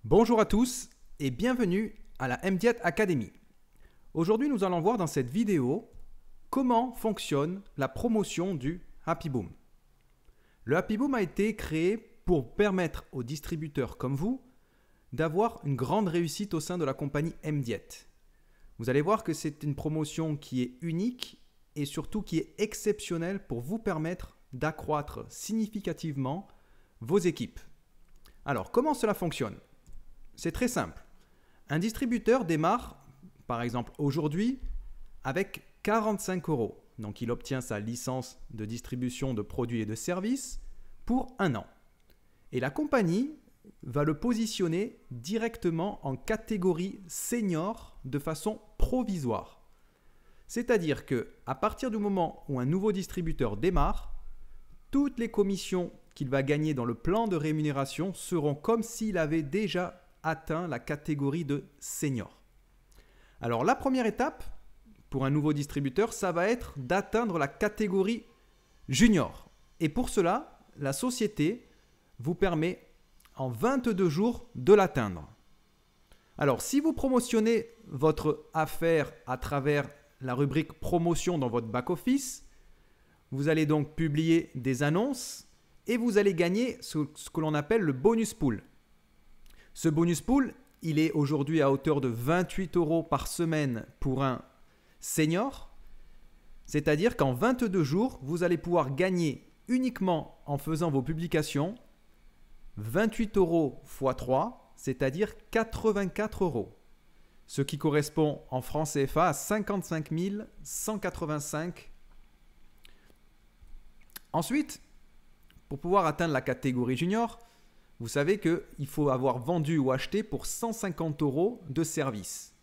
Bonjour à tous et bienvenue à la MDiet Academy. Aujourd'hui, nous allons voir dans cette vidéo comment fonctionne la promotion du Happy Boom. Le Happy Boom a été créé pour permettre aux distributeurs comme vous d'avoir une grande réussite au sein de la compagnie MDiet. Vous allez voir que c'est une promotion qui est unique et surtout qui est exceptionnelle pour vous permettre d'accroître significativement vos équipes. Alors, comment cela fonctionne ? C'est très simple. Un distributeur démarre, par exemple aujourd'hui, avec 45 €. Donc, il obtient sa licence de distribution de produits et de services pour 1 an. Et la compagnie va le positionner directement en catégorie senior de façon provisoire. C'est-à-dire qu'à partir du moment où un nouveau distributeur démarre, toutes les commissions qu'il va gagner dans le plan de rémunération seront comme s'il avait déjà atteint la catégorie de senior. Alors la première étape pour un nouveau distributeur, ça va être d'atteindre la catégorie junior. Et pour cela, la société vous permet en 22 jours de l'atteindre. Alors si vous promotionnez votre affaire à travers la rubrique promotion dans votre back-office, vous allez donc publier des annonces et vous allez gagner ce que l'on appelle le bonus pool. Ce bonus pool, il est aujourd'hui à hauteur de 28 € par semaine pour un senior. C'est-à-dire qu'en 22 jours, vous allez pouvoir gagner uniquement en faisant vos publications 28 € x 3, c'est-à-dire 84 €. Ce qui correspond en francs CFA à 55 185. Ensuite, pour pouvoir atteindre la catégorie junior, vous savez qu'il faut avoir vendu ou acheté pour 150 € de service.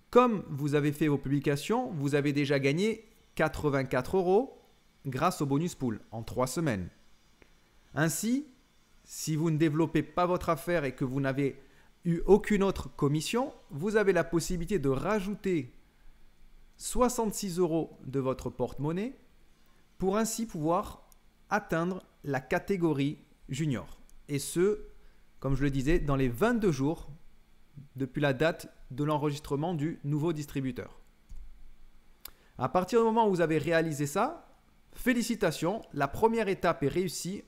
Comme vous avez fait vos publications, vous avez déjà gagné 84 € grâce au bonus pool en 3 semaines. Ainsi, si vous ne développez pas votre affaire et que vous n'avez eu aucune autre commission, vous avez la possibilité de rajouter 66 € de votre porte-monnaie pour ainsi pouvoir atteindre la catégorie junior. Et ce, comme je le disais, dans les 22 jours depuis la date de l'enregistrement du nouveau distributeur. À partir du moment où vous avez réalisé ça, félicitations, la première étape est réussie.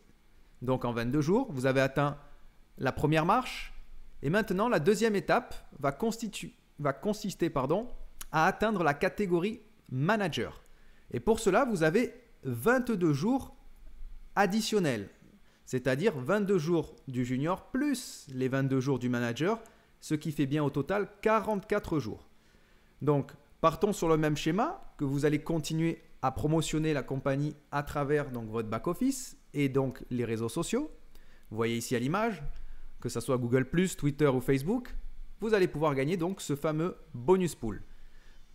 Donc en 22 jours, vous avez atteint la première marche. Et maintenant, la deuxième étape va consister à atteindre la catégorie manager. Et pour cela, vous avez 22 jours additionnels. C'est-à-dire 22 jours du junior plus les 22 jours du manager, ce qui fait bien au total 44 jours. Donc, partons sur le même schéma que vous allez continuer à promotionner la compagnie à travers votre back-office et donc les réseaux sociaux. Vous voyez ici à l'image, que ce soit Google+, Twitter ou Facebook, vous allez pouvoir gagner donc ce fameux bonus pool.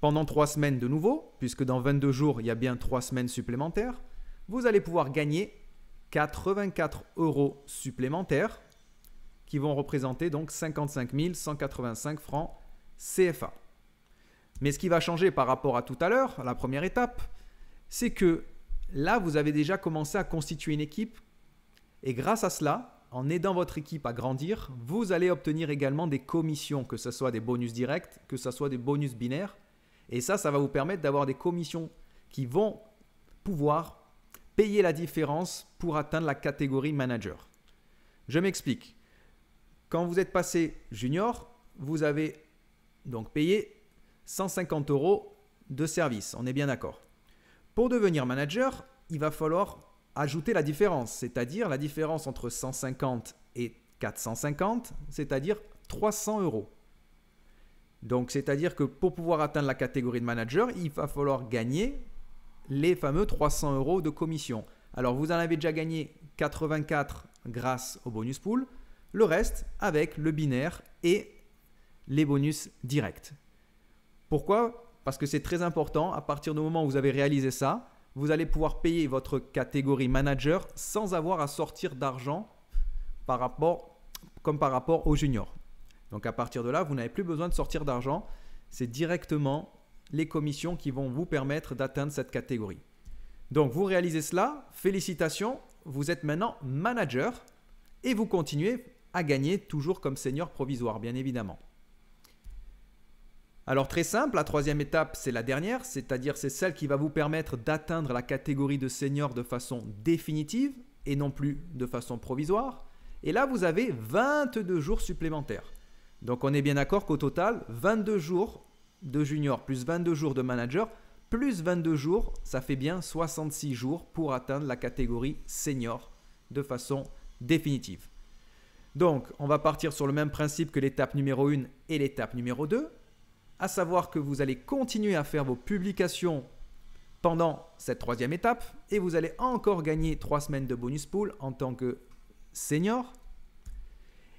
Pendant 3 semaines de nouveau, puisque dans 22 jours, il y a bien 3 semaines supplémentaires, vous allez pouvoir gagner 84 € supplémentaires qui vont représenter donc 55 185 francs CFA. Mais ce qui va changer par rapport à tout à l'heure, la première étape, c'est que là, vous avez déjà commencé à constituer une équipe et grâce à cela, en aidant votre équipe à grandir, vous allez obtenir également des commissions, que ce soit des bonus directs, que ce soit des bonus binaires. Et ça va vous permettre d'avoir des commissions qui vont pouvoir payer la différence pour atteindre la catégorie manager. Je m'explique. Quand vous êtes passé junior, vous avez donc payé 150 € de service. On est bien d'accord. Pour devenir manager, il va falloir ajouter la différence, c'est-à-dire la différence entre 150 et 450, c'est-à-dire 300 €. Donc, c'est-à-dire que pour pouvoir atteindre la catégorie de manager, il va falloir gagner les fameux 300 € de commission. Alors, vous en avez déjà gagné 84 grâce au bonus pool, le reste avec le binaire et les bonus directs. Pourquoi ? Parce que c'est très important. À partir du moment où vous avez réalisé ça, vous allez pouvoir payer votre catégorie manager sans avoir à sortir d'argent par rapport au junior. Donc, à partir de là, vous n'avez plus besoin de sortir d'argent. C'est directement les commissions qui vont vous permettre d'atteindre cette catégorie. Donc, vous réalisez cela, félicitations, vous êtes maintenant manager et vous continuez à gagner toujours comme senior provisoire, bien évidemment. Alors très simple, la troisième étape, c'est la dernière, c'est-à-dire c'est celle qui va vous permettre d'atteindre la catégorie de senior de façon définitive et non plus de façon provisoire. Et là, vous avez 22 jours supplémentaires. Donc on est bien d'accord qu'au total, 22 jours de junior plus 22 jours de manager plus 22 jours, ça fait bien 66 jours pour atteindre la catégorie senior de façon définitive. Donc, on va partir sur le même principe que l'étape numéro 1 et l'étape numéro 2, à savoir que vous allez continuer à faire vos publications pendant cette troisième étape et vous allez encore gagner 3 semaines de bonus pool en tant que senior.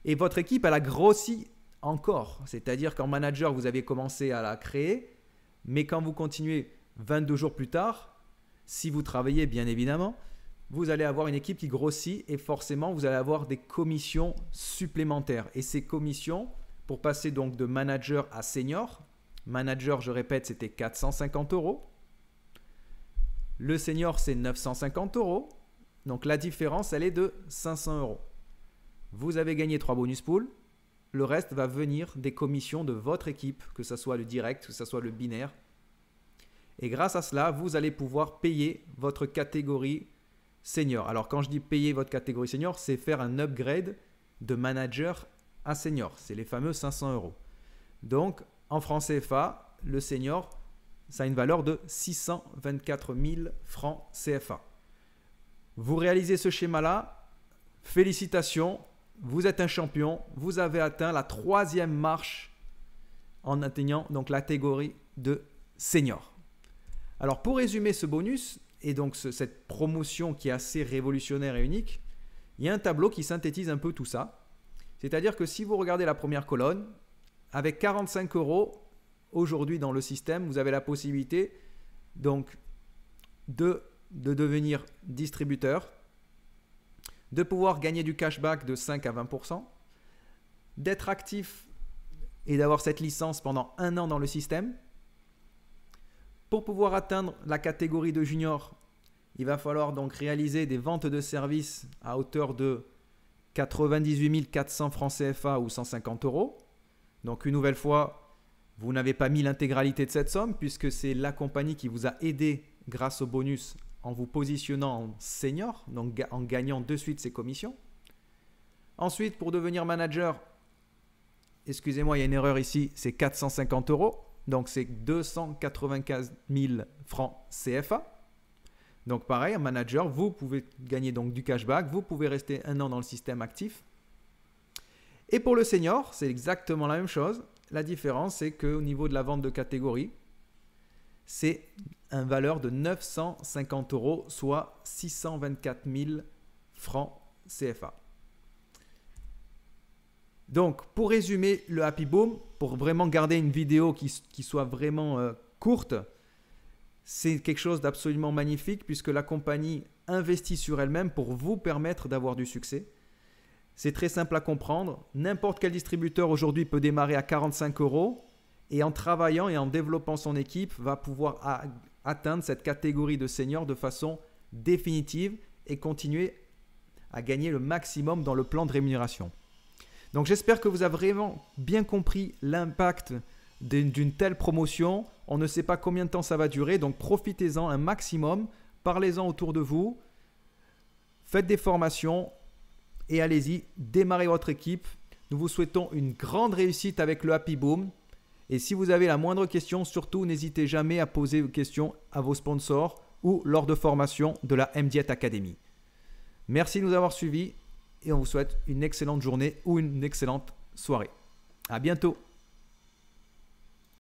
Et votre équipe, elle a grossi encore, c'est-à-dire qu'en manager, vous avez commencé à la créer, mais quand vous continuez 22 jours plus tard, si vous travaillez bien évidemment, vous allez avoir une équipe qui grossit et forcément vous allez avoir des commissions supplémentaires. Et ces commissions, pour passer donc de manager à senior, manager, je répète, c'était 450 €. Le senior, c'est 950 €. Donc la différence, elle est de 500 €. Vous avez gagné 3 bonus pools. Le reste va venir des commissions de votre équipe, que ce soit le direct, que ce soit le binaire. Et grâce à cela, vous allez pouvoir payer votre catégorie senior. Alors quand je dis payer votre catégorie senior, c'est faire un upgrade de manager à senior. C'est les fameux 500 €. Donc en francs CFA, le senior, ça a une valeur de 624 000 francs CFA. Vous réalisez ce schéma-là, félicitations, vous êtes un champion, vous avez atteint la 3e marche en atteignant donc la catégorie de senior. Alors pour résumer ce bonus et donc cette promotion qui est assez révolutionnaire et unique, il y a un tableau qui synthétise un peu tout ça. C'est-à-dire que si vous regardez la première colonne, avec 45 € aujourd'hui dans le système, vous avez la possibilité donc de devenir distributeur, de pouvoir gagner du cashback de 5 à 20%, d'être actif et d'avoir cette licence pendant 1 an dans le système. Pour pouvoir atteindre la catégorie de junior, il va falloir donc réaliser des ventes de services à hauteur de 98 400 francs CFA ou 150 €. Donc une nouvelle fois, vous n'avez pas mis l'intégralité de cette somme puisque c'est la compagnie qui vous a aidé grâce au bonus en vous positionnant en senior, donc en gagnant de suite ses commissions. Ensuite, pour devenir manager, excusez-moi, il y a une erreur ici, c'est 450 €. Donc, c'est 295 000 francs CFA. Donc, pareil, un manager, vous pouvez gagner donc du cashback. Vous pouvez rester 1 an dans le système actif. Et pour le senior, c'est exactement la même chose. La différence, c'est qu'au niveau de la vente de catégorie, c'est une valeur de 950 €, soit 624 000 francs CFA. Donc, pour résumer le Happy Boom, pour vraiment garder une vidéo qui soit vraiment courte, c'est quelque chose d'absolument magnifique puisque la compagnie investit sur elle-même pour vous permettre d'avoir du succès. C'est très simple à comprendre. N'importe quel distributeur aujourd'hui peut démarrer à 45 € et en travaillant et en développant son équipe, va pouvoir atteindre cette catégorie de senior de façon définitive et continuer à gagner le maximum dans le plan de rémunération. Donc j'espère que vous avez vraiment bien compris l'impact d'une telle promotion. On ne sait pas combien de temps ça va durer, donc profitez-en un maximum, parlez-en autour de vous, faites des formations et allez-y, démarrez votre équipe. Nous vous souhaitons une grande réussite avec le Happy Boom. Et si vous avez la moindre question, surtout n'hésitez jamais à poser vos questions à vos sponsors ou lors de formation de la MDiet Academy. Merci de nous avoir suivis et on vous souhaite une excellente journée ou une excellente soirée. À bientôt.